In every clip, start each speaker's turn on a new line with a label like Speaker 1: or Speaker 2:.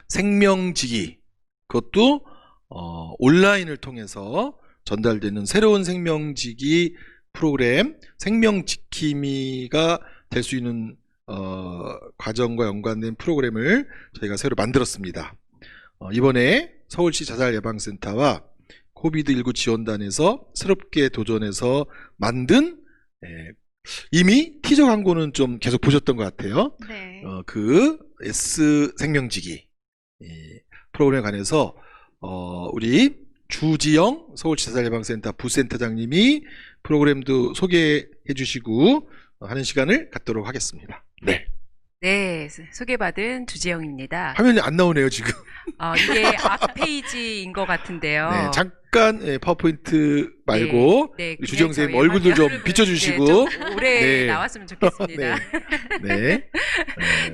Speaker 1: 생명지기, 그것도 온라인을 통해서 전달되는 새로운 생명지기 프로그램 생명지킴이가 될 수 있는 과정과 연관된 프로그램을 저희가 새로 만들었습니다. 이번에 서울시 자살예방센터와 코비드19 지원단에서 새롭게 도전해서 만든 이미 티저 광고는 좀 계속 보셨던 것 같아요.
Speaker 2: 네.
Speaker 1: 그 S생명지기 프로그램에 관해서 우리 주지영 서울시 자살예방센터 부센터장님이 프로그램도 소개해 주시고 하는 시간을 갖도록 하겠습니다. 네.
Speaker 2: 네, 소개받은 주지영입니다.
Speaker 1: 화면이 안 나오네요, 지금.
Speaker 2: 이게 앞 페이지인 것 같은데요.
Speaker 1: 네, 잠깐 파워포인트 말고
Speaker 2: 네,
Speaker 1: 우리 주지영 선생님 얼굴도 좀 비춰주시고.
Speaker 2: 좀 오래
Speaker 1: 네.
Speaker 2: 나왔으면 좋겠습니다.
Speaker 1: 네.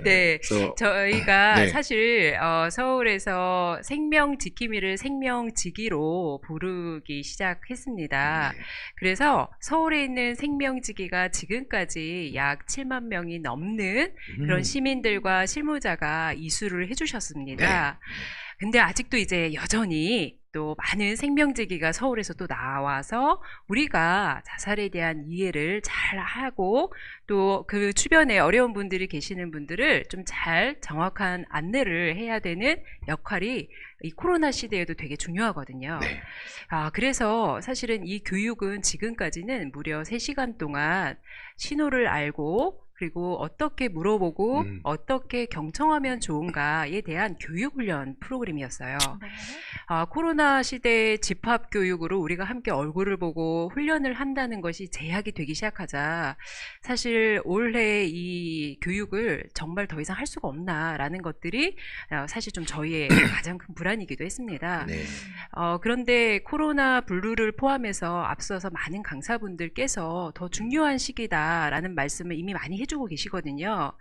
Speaker 2: 네,
Speaker 1: 그래서,
Speaker 2: 저희가
Speaker 1: 네.
Speaker 2: 사실 서울에서 생명지킴이를 생명지기로 부르기 시작했습니다.
Speaker 1: 네.
Speaker 2: 그래서 서울에 있는 생명지기가 지금까지 약 7만 명이 넘는 그런 시민들과 실무자가 이수를 해주셨습니다. 근데 아직도 이제 여전히 또 많은 생명지기가 서울에서 또 나와서 우리가 자살에 대한 이해를 잘 하고 또 그 주변에 어려운 분들이 계시는 분들을 좀 잘 정확한 안내를 해야 되는 역할이 이 코로나 시대에도 되게 중요하거든요.
Speaker 1: 네.
Speaker 2: 그래서 사실은 이 교육은 지금까지는 무려 3시간 동안 신호를 알고 그리고 어떻게 물어보고 어떻게 경청하면 좋은가에 대한 교육훈련 프로그램이었어요.
Speaker 3: 네.
Speaker 2: 코로나 시대의 집합교육으로 우리가 함께 얼굴을 보고 훈련을 한다는 것이 제약이 되기 시작하자 사실 올해 이 교육을 정말 더 이상 할 수가 없나라는 것들이 사실 좀 저희의 가장 큰 불안이기도 했습니다.
Speaker 1: 네.
Speaker 2: 그런데 코로나 블루를 포함해서 앞서서 많은 강사분들께서 더 중요한 시기다라는 말씀을 이미 많이 해주고 계시거든요.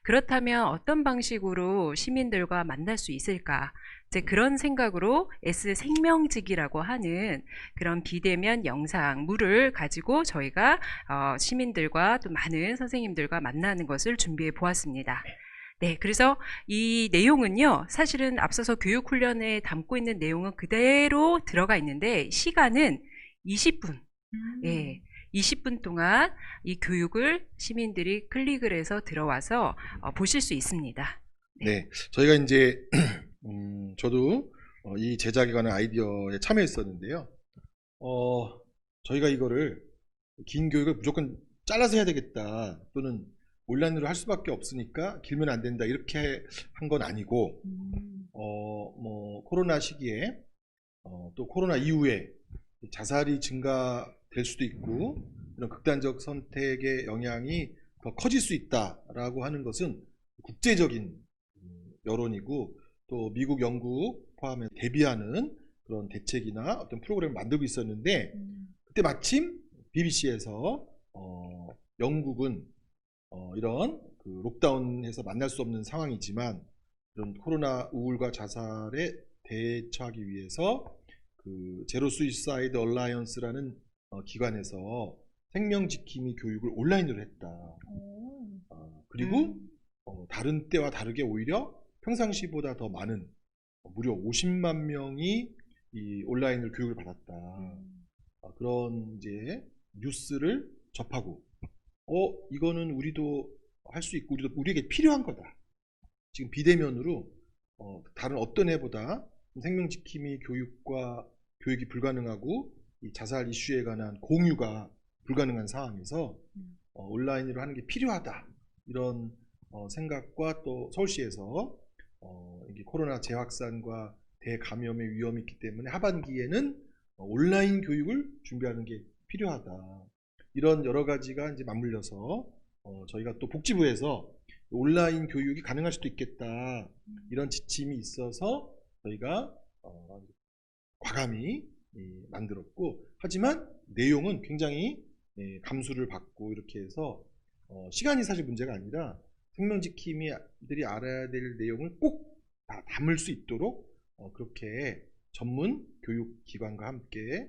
Speaker 2: 그렇다면 어떤 방식으로 시민들과 만날 수 있을까? 이제 그런 생각으로 S생명지기라고 하는 그런 비대면 영상물을 가지고 저희가 시민들과 또 많은 선생님들과 만나는 것을 준비해 보았습니다. 네, 그래서 이 내용은요, 사실은 앞서서 교육훈련에 담고 있는 내용은 그대로 들어가 있는데 시간은 20분. 예. 20분 동안 이 교육을 시민들이 클릭을 해서 들어와서 보실 수 있습니다.
Speaker 1: 네. 저희가 이제 저도 이 제작에 관한 아이디어에 참여했었는데요. 저희가 이거를 긴 교육을 무조건 잘라서 해야 되겠다 또는 온라인으로 할 수밖에 없으니까 길면 안 된다 이렇게 한 건 아니고 뭐 코로나 시기에 또 코로나 이후에 자살이 증가될 수도 있고 이런 극단적 선택의 영향이 더 커질 수 있다라고 하는 것은 국제적인 여론이고 또 미국, 영국 포함해 대비하는 그런 대책이나 어떤 프로그램을 만들고 있었는데 그때 마침 BBC에서 영국은 이런 그 록다운해서 만날 수 없는 상황이지만 이런 코로나 우울과 자살에 대처하기 위해서 그 제로 수이사이드 얼라이언스라는 기관에서 생명지킴이 교육을 온라인으로 했다. 그리고 다른 때와 다르게 오히려 평상시보다 더 많은 무려 50만 명이 이 온라인으로 교육을 받았다. 그런 이제 뉴스를 접하고 이거는 우리도 할 수 있고 우리에게 필요한 거다. 지금 비대면으로 다른 어떤 해보다 생명지킴이 교육이 불가능하고 이 자살 이슈에 관한 공유가 불가능한 상황에서 온라인으로 하는 게 필요하다. 이런 생각과 또 서울시에서 이게 코로나 재확산과 대감염의 위험이 있기 때문에 하반기에는 온라인 교육을 준비하는 게 필요하다. 이런 여러 가지가 이제 맞물려서 저희가 또 복지부에서 온라인 교육이 가능할 수도 있겠다. 이런 지침이 있어서 저희가 과감히 만들었고 하지만 내용은 굉장히 감수를 받고 이렇게 해서 시간이 사실 문제가 아니라 생명지킴이들이 알아야 될 내용을 꼭 다 담을 수 있도록 그렇게 전문 교육기관과 함께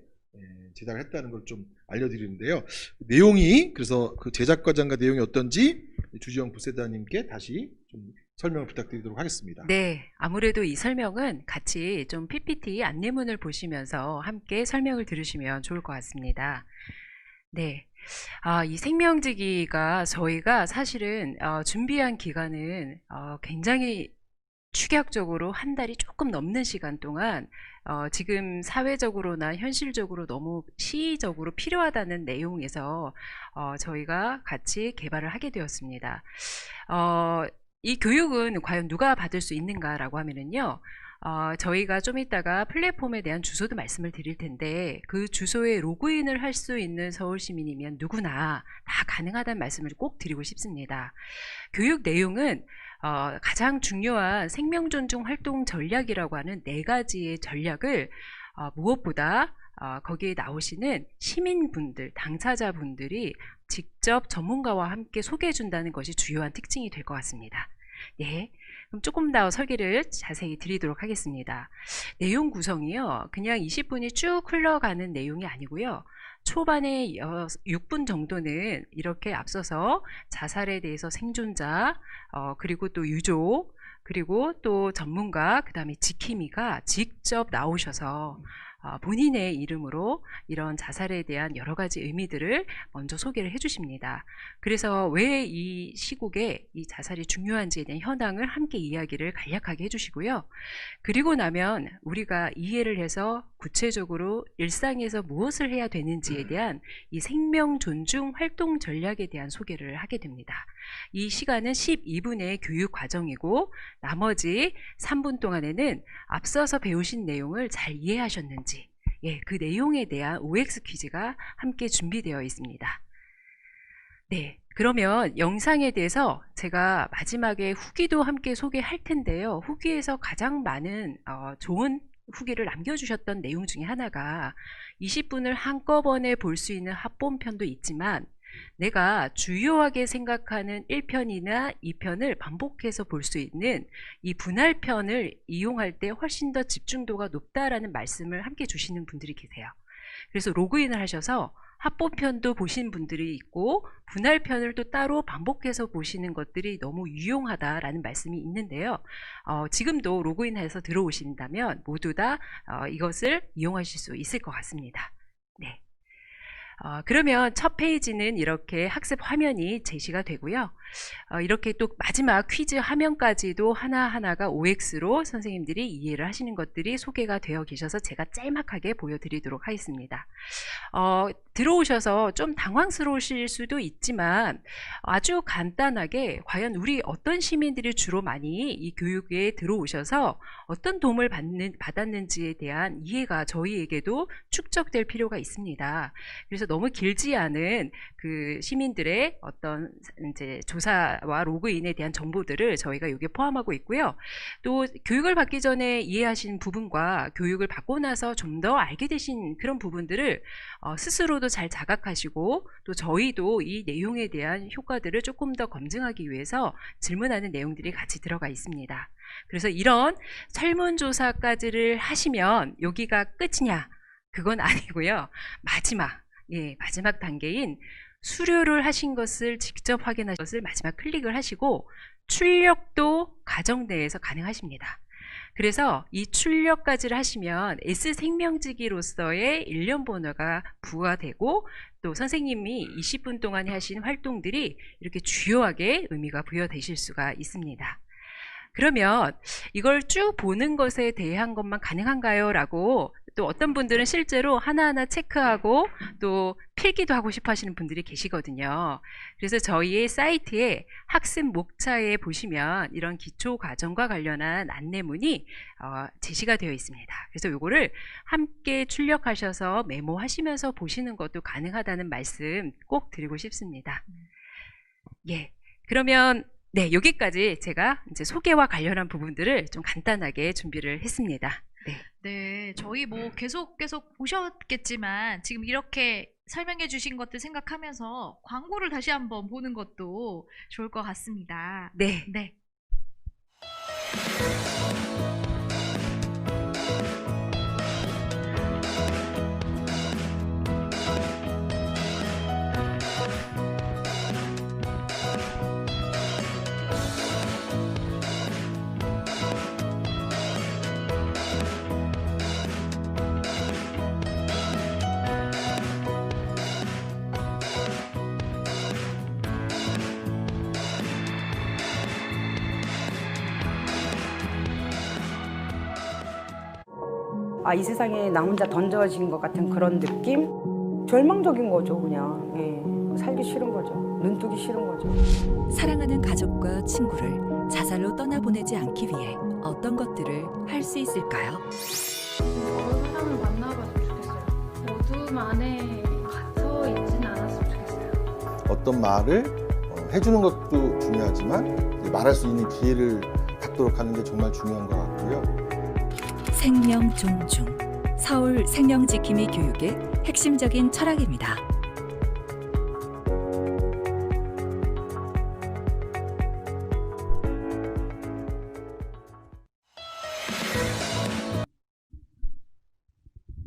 Speaker 1: 제작을 했다는 걸 좀 알려드리는데요. 내용이 그래서 그 제작 과정과 내용이 어떤지 주지영 부세다님께 다시 좀 설명을 부탁드리도록 하겠습니다.
Speaker 2: 네, 아무래도 이 설명은 같이 좀 PPT 안내문을 보시면서 함께 설명을 들으시면 좋을 것 같습니다. 네. 이 생명지기가 저희가 사실은 준비한 기간은 굉장히 축약적으로 한 달이 조금 넘는 시간 동안 지금 사회적으로나 현실적으로 너무 시의적으로 필요하다는 내용에서 저희가 같이 개발을 하게 되었습니다. 이 교육은 과연 누가 받을 수 있는가라고 하면은요, 저희가 좀 이따가 플랫폼에 대한 주소도 말씀을 드릴 텐데 그 주소에 로그인을 할 수 있는 서울 시민이면 누구나 다 가능하다는 말씀을 꼭 드리고 싶습니다. 교육 내용은 가장 중요한 생명 존중 활동 전략이라고 하는 4가지의 전략을 무엇보다 거기에 나오시는 시민분들, 당사자분들이 직접 전문가와 함께 소개해 준다는 것이 주요한 특징이 될 것 같습니다. 네, 그럼 조금 더 설계를 자세히 드리도록 하겠습니다. 내용 구성이요, 그냥 20분이 쭉 흘러가는 내용이 아니고요. 초반에 6분 정도는 이렇게 앞서서 자살에 대해서 생존자, 그리고 또 유족, 그리고 또 전문가, 그 다음에 지킴이가 직접 나오셔서 본인의 이름으로 이런 자살에 대한 여러 가지 의미들을 먼저 소개를 해주십니다. 그래서 왜 이 시국에 이 자살이 중요한지에 대한 현황을 함께 이야기를 간략하게 해주시고요. 그리고 나면 우리가 이해를 해서 구체적으로 일상에서 무엇을 해야 되는지에 대한 이 생명 존중 활동 전략에 대한 소개를 하게 됩니다. 이 시간은 12분의 교육 과정이고 나머지 3분 동안에는 앞서서 배우신 내용을 잘 이해하셨는지, 그 내용에 대한 OX 퀴즈가 함께 준비되어 있습니다. 네, 그러면 영상에 대해서 제가 마지막에 후기도 함께 소개할 텐데요. 후기에서 가장 많은 좋은 후기를 남겨주셨던 내용 중에 하나가 20분을 한꺼번에 볼 수 있는 합본편도 있지만 내가 주요하게 생각하는 1편이나 2편을 반복해서 볼 수 있는 이 분할편을 이용할 때 훨씬 더 집중도가 높다라는 말씀을 함께 주시는 분들이 계세요. 그래서 로그인을 하셔서 합본편도 보신 분들이 있고 분할편을 또 따로 반복해서 보시는 것들이 너무 유용하다라는 말씀이 있는데요. 지금도 로그인해서 들어오신다면 모두 다 이것을 이용하실 수 있을 것 같습니다. 네. 그러면 첫 페이지는 이렇게 학습 화면이 제시가 되고요. 이렇게 또 마지막 퀴즈 화면까지도 하나하나가 OX로 선생님들이 이해를 하시는 것들이 소개가 되어 계셔서 제가 짤막하게 보여드리도록 하겠습니다. 들어오셔서 좀 당황스러우실 수도 있지만 아주 간단하게 과연 우리 어떤 시민들이 주로 많이 이 교육에 들어오셔서 어떤 도움을 받았는지에 대한 이해가 저희에게도 축적될 필요가 있습니다. 그래서 너무 길지 않은 그 시민들의 어떤 이제 조사와 로그인에 대한 정보들을 저희가 여기에 포함하고 있고요. 또 교육을 받기 전에 이해하신 부분과 교육을 받고 나서 좀 더 알게 되신 그런 부분들을 스스로도 잘 자각하시고 또 저희도 이 내용에 대한 효과들을 조금 더 검증하기 위해서 질문하는 내용들이 같이 들어가 있습니다. 그래서 이런 설문조사까지를 하시면 여기가 끝이냐? 그건 아니고요. 마지막 단계인 수료를 하신 것을 직접 확인하신 것을 마지막 클릭을 하시고 출력도 가정 내에서 가능하십니다. 그래서 이 출력까지를 하시면 S생명지기로서의 일련 번호가 부과되고 또 선생님이 20분 동안에 하신 활동들이 이렇게 주요하게 의미가 부여되실 수가 있습니다. 그러면 이걸 쭉 보는 것에 대한 것만 가능한가요? 라고 또 어떤 분들은 실제로 하나하나 체크하고 또 필기도 하고 싶어 하시는 분들이 계시거든요. 그래서 저희의 사이트에 학습 목차에 보시면 이런 기초 과정과 관련한 안내문이 제시가 되어 있습니다. 그래서 이거를 함께 출력하셔서 메모하시면서 보시는 것도 가능하다는 말씀 꼭 드리고 싶습니다. 예, 그러면 네, 여기까지 제가 이제 소개와 관련한 부분들을 좀 간단하게 준비를 했습니다.
Speaker 3: 네, 저희 뭐 계속 보셨겠지만 지금 이렇게 설명해 주신 것들 생각하면서 광고를 다시 한번 보는 것도 좋을 것 같습니다.
Speaker 2: 네.
Speaker 3: 네.
Speaker 4: 아, 이 세상에 나 혼자 던져진 것 같은 그런 느낌? 절망적인 거죠, 그냥. 예. 살기 싫은 거죠. 눈뜨기 싫은 거죠.
Speaker 5: 사랑하는 가족과 친구를 자살로 떠나보내지 않기 위해 어떤 것들을 할 수 있을까요?
Speaker 6: 사람을 만나봤으면 좋겠어요. 어둠 안에 갇혀 있진 않았으면 좋겠어요.
Speaker 1: 어떤 말을 해주는 것도 중요하지만 이제 말할 수 있는 기회를 갖도록 하는 게 정말 중요한 것 같고요.
Speaker 5: 생명 존중. 서울 생명지킴이 교육의 핵심적인 철학입니다.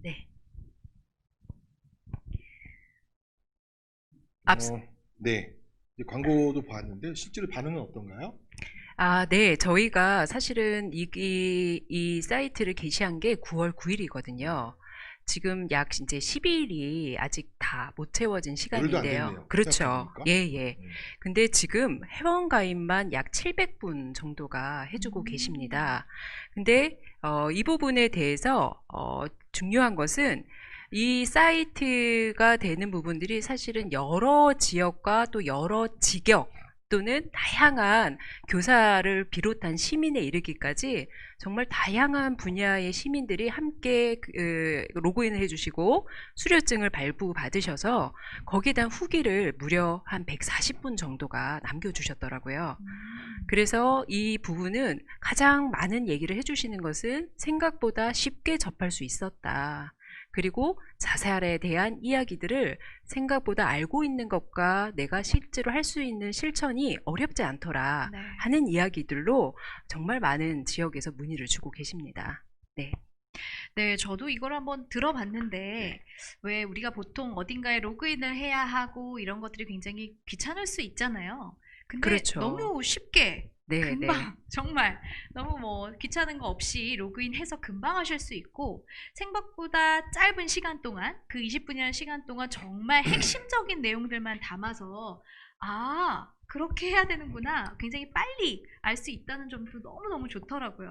Speaker 2: 네.
Speaker 1: 네. 이제 광고도 봤는데 실제로 반응은 어떤가요?
Speaker 2: 네. 저희가 사실은 이 사이트를 게시한 게 9월 9일이거든요. 지금 약 이제 12일이 아직 다 못 채워진
Speaker 1: 열흘도 안
Speaker 2: 시간인데요.
Speaker 1: 됐네요.
Speaker 2: 그렇죠.
Speaker 1: 생각해보니까.
Speaker 2: 예. 근데 지금 회원 가입만 약 700분 정도가 해주고 계십니다. 근데 이 부분에 대해서 중요한 것은 이 사이트가 되는 부분들이 사실은 여러 지역과 또 여러 직역 또는 다양한 교사를 비롯한 시민에 이르기까지 정말 다양한 분야의 시민들이 함께 로그인을 해주시고 수료증을 발부받으셔서 거기에 대한 후기를 무려 한 140분 정도가 남겨주셨더라고요. 그래서 이 부분은 가장 많은 얘기를 해주시는 것은 생각보다 쉽게 접할 수 있었다. 그리고 자살에 대한 이야기들을 생각보다 알고 있는 것과 내가 실제로 할 수 있는 실천이 어렵지 않더라
Speaker 3: 네.
Speaker 2: 하는 이야기들로 정말 많은 지역에서 문의를 주고 계십니다. 네.
Speaker 3: 네, 저도 이걸 한번 들어봤는데 왜 우리가 보통 어딘가에 로그인을 해야 하고 이런 것들이 굉장히 귀찮을 수 있잖아요. 근데
Speaker 2: 그렇죠.
Speaker 3: 너무 쉽게
Speaker 2: 네,
Speaker 3: 금방 정말 너무 뭐 귀찮은 거 없이 로그인해서 금방 하실 수 있고 생각보다 짧은 시간 동안 그 20분이라는 시간 동안 정말 핵심적인 내용들만 담아서 그렇게 해야 되는구나 굉장히 빨리 알 수 있다는 점도 너무너무 좋더라고요.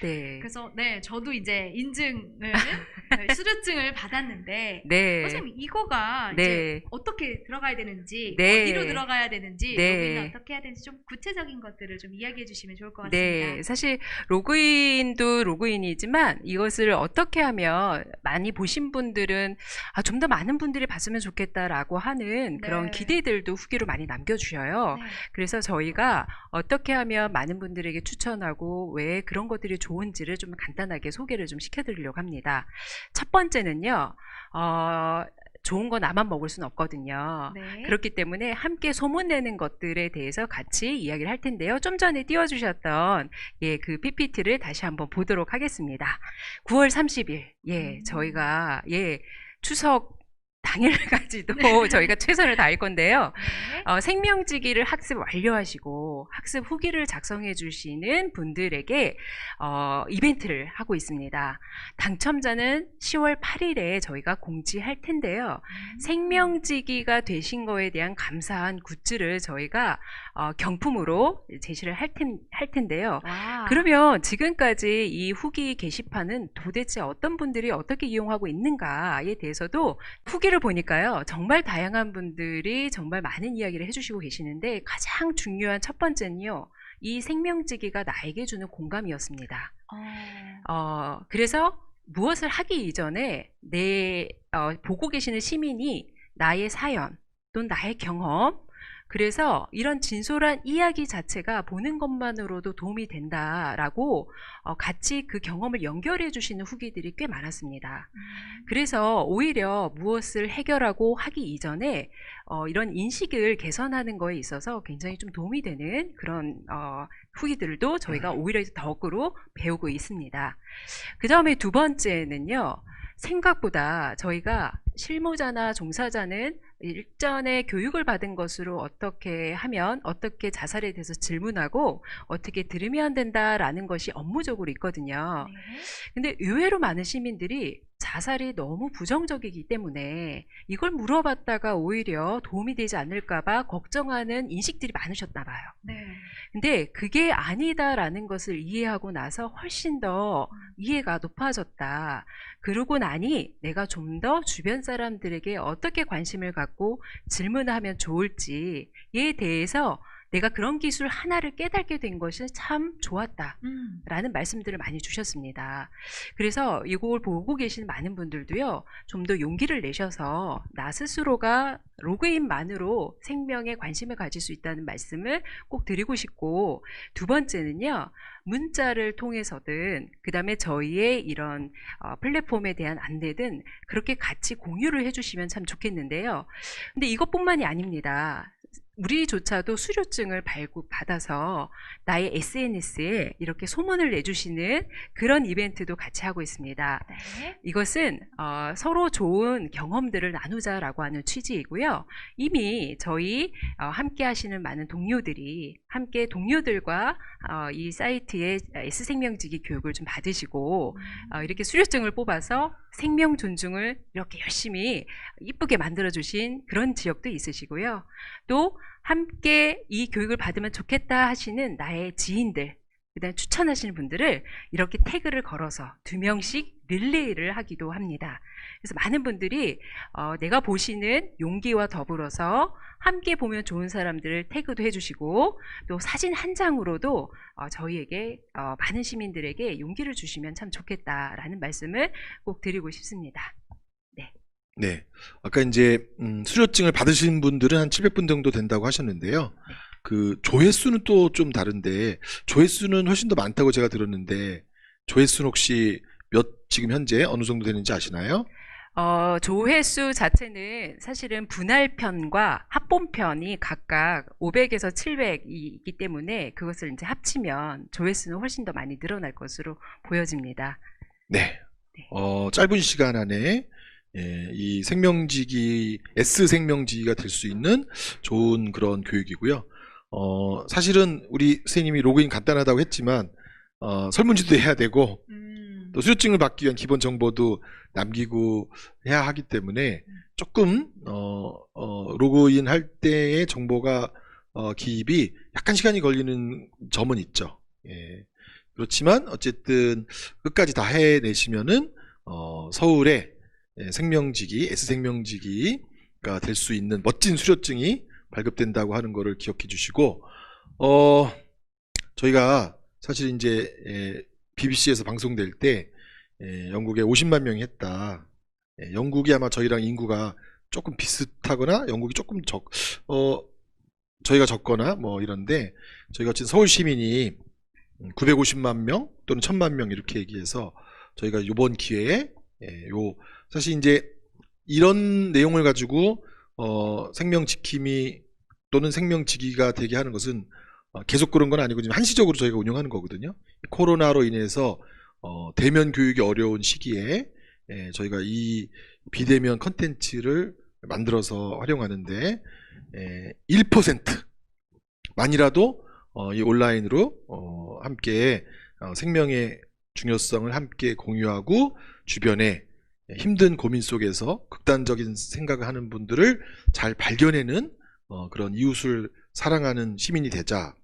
Speaker 2: 네.
Speaker 3: 그래서 네 저도 이제 인증을 수료증을 받았는데
Speaker 2: 네.
Speaker 3: 선생님 이거가
Speaker 2: 네.
Speaker 3: 이제 어떻게 들어가야 되는지
Speaker 2: 네.
Speaker 3: 어디로 들어가야 되는지
Speaker 2: 네.
Speaker 3: 로그인을 어떻게 해야 되는지 좀 구체적인 것들을 좀 이야기해 주시면 좋을 것 같습니다.
Speaker 2: 네, 사실 로그인도 로그인이지만 이것을 어떻게 하면 많이 보신 분들은 좀 더 많은 분들이 봤으면 좋겠다라고 하는 그런
Speaker 3: 네.
Speaker 2: 기대들도 후기로 많이 남겨주셔요.
Speaker 3: 네.
Speaker 2: 그래서 저희가 어떻게 하면 많은 분들에게 추천하고 왜 그런 것들이 좋은지를 좀 간단하게 소개를 좀 시켜드리려고 합니다. 첫 번째는요, 좋은 거 나만 먹을 수는 없거든요.
Speaker 3: 네.
Speaker 2: 그렇기 때문에 함께 소문내는 것들에 대해서 같이 이야기를 할 텐데요. 좀 전에 띄워주셨던 그 PPT를 다시 한번 보도록 하겠습니다. 9월 30일, 저희가 추석 당일까지도 저희가 최선을 다할 건데요.
Speaker 3: 네.
Speaker 2: 생명지기를 학습 완료하시고 학습 후기를 작성해 주시는 분들에게 이벤트를 하고 있습니다. 당첨자는 10월 8일에 저희가 공지할 텐데요. 생명지기가 되신 거에 대한 감사한 굿즈를 저희가 경품으로 제시를 할 텐데요.
Speaker 3: 와.
Speaker 2: 그러면 지금까지 이 후기 게시판은 도대체 어떤 분들이 어떻게 이용하고 있는가에 대해서도 후기를 보니까요. 정말 다양한 분들이 정말 많은 이야기를 해주시고 계시는데 가장 중요한 첫 번째는요. 이 생명지기가 나에게 주는 공감이었습니다. 그래서 무엇을 하기 이전에 보고 계시는 시민이 나의 사연 또는 나의 경험 그래서 이런 진솔한 이야기 자체가 보는 것만으로도 도움이 된다라고 같이 그 경험을 연결해 주시는 후기들이 꽤 많았습니다. 그래서 오히려 무엇을 해결하고 하기 이전에 이런 인식을 개선하는 거에 있어서 굉장히 좀 도움이 되는 그런 후기들도 저희가 오히려 덕으로 배우고 있습니다. 그 다음에 두 번째는요. 생각보다 저희가 실무자나 종사자는 일전에 교육을 받은 것으로 어떻게 하면 어떻게 자살에 대해서 질문하고 어떻게 들으면 된다라는 것이 업무적으로 있거든요.
Speaker 3: 네.
Speaker 2: 근데 의외로 많은 시민들이 자살이 너무 부정적이기 때문에 이걸 물어봤다가 오히려 도움이 되지 않을까봐 걱정하는 인식들이 많으셨나 봐요.
Speaker 3: 네.
Speaker 2: 근데 그게 아니다라는 것을 이해하고 나서 훨씬 더 이해가 높아졌다. 그러고 나니 내가 좀 더 주변 사람들에게 어떻게 관심을 갖고 질문하면 좋을지에 대해서 내가 그런 기술 하나를 깨닫게 된 것이 참 좋았다. 라는 말씀들을 많이 주셨습니다. 그래서 이걸 보고 계신 많은 분들도요, 좀 더 용기를 내셔서 나 스스로가 로그인만으로 생명에 관심을 가질 수 있다는 말씀을 꼭 드리고 싶고, 두 번째는요, 문자를 통해서든 그 다음에 저희의 이런 플랫폼에 대한 안내든 그렇게 같이 공유를 해주시면 참 좋겠는데요. 근데 이것뿐만이 아닙니다. 우리조차도 수료증을 발급받아서 나의 SNS에 이렇게 소문을 내주시는 그런 이벤트도 같이 하고 있습니다.
Speaker 3: 네.
Speaker 2: 이것은 서로 좋은 경험들을 나누자라고 하는 취지이고요. 이미 저희 함께 하시는 많은 동료들이 함께 동료들과 이 사이트의 S생명지기 교육을 좀 받으시고 이렇게 수료증을 뽑아서 생명 존중을 이렇게 열심히 이쁘게 만들어주신 그런 지역도 있으시고요. 또 함께 이 교육을 받으면 좋겠다 하시는 나의 지인들, 그다음에 추천하시는 분들을 이렇게 태그를 걸어서 2명씩 릴레이를 하기도 합니다. 그래서 많은 분들이 내가 보시는 용기와 더불어서 함께 보면 좋은 사람들을 태그도 해주시고 또 사진 한 장으로도 저희에게 많은 시민들에게 용기를 주시면 참 좋겠다라는 말씀을 꼭 드리고 싶습니다.
Speaker 1: 네. 아까 이제 수료증을 받으신 분들은 한 700분 정도 된다고 하셨는데요. 그 조회수는 또 좀 다른데 조회수는 훨씬 더 많다고 제가 들었는데 조회수는 혹시 지금 현재 어느 정도 되는지 아시나요?
Speaker 2: 조회수 자체는 사실은 분할편과 합본편이 각각 500에서 700이 있기 때문에 그것을 이제 합치면 조회수는 훨씬 더 많이 늘어날 것으로 보여집니다.
Speaker 1: 네. 짧은 시간 안에 이 생명지기, S생명지기가 될 수 있는 좋은 그런 교육이고요. 사실은 우리 선생님이 로그인 간단하다고 했지만 설문지도 해야 되고 또 수료증을 받기 위한 기본 정보도 남기고 해야 하기 때문에 조금 로그인 할 때의 정보가 기입이 약간 시간이 걸리는 점은 있죠. 예. 그렇지만 어쨌든 끝까지 다 해내시면은 서울에 생명지기, S생명지기가 될 수 있는 멋진 수료증이 발급된다고 하는 거를 기억해 주시고, 저희가 사실 이제 BBC에서 방송될 때 영국에 50만 명이 했다. 영국이 아마 저희랑 인구가 조금 비슷하거나 영국이 조금 저희가 적거나 뭐 이런데 저희가 지금 서울 시민이 950만 명 또는 1000만 명 이렇게 얘기해서 저희가 이번 기회에 사실 이제 이런 내용을 가지고 생명지킴이 또는 생명지기가 되게 하는 것은 계속 그런 건 아니고 지금 한시적으로 저희가 운영하는 거거든요. 코로나로 인해서 대면 교육이 어려운 시기에 저희가 이 비대면 컨텐츠를 만들어서 활용하는데 1%만이라도 이 온라인으로 함께 생명의 중요성을 함께 공유하고 주변에 힘든 고민 속에서 극단적인 생각을 하는 분들을 잘 발견해내는 그런 이웃을 사랑하는 시민이 되자.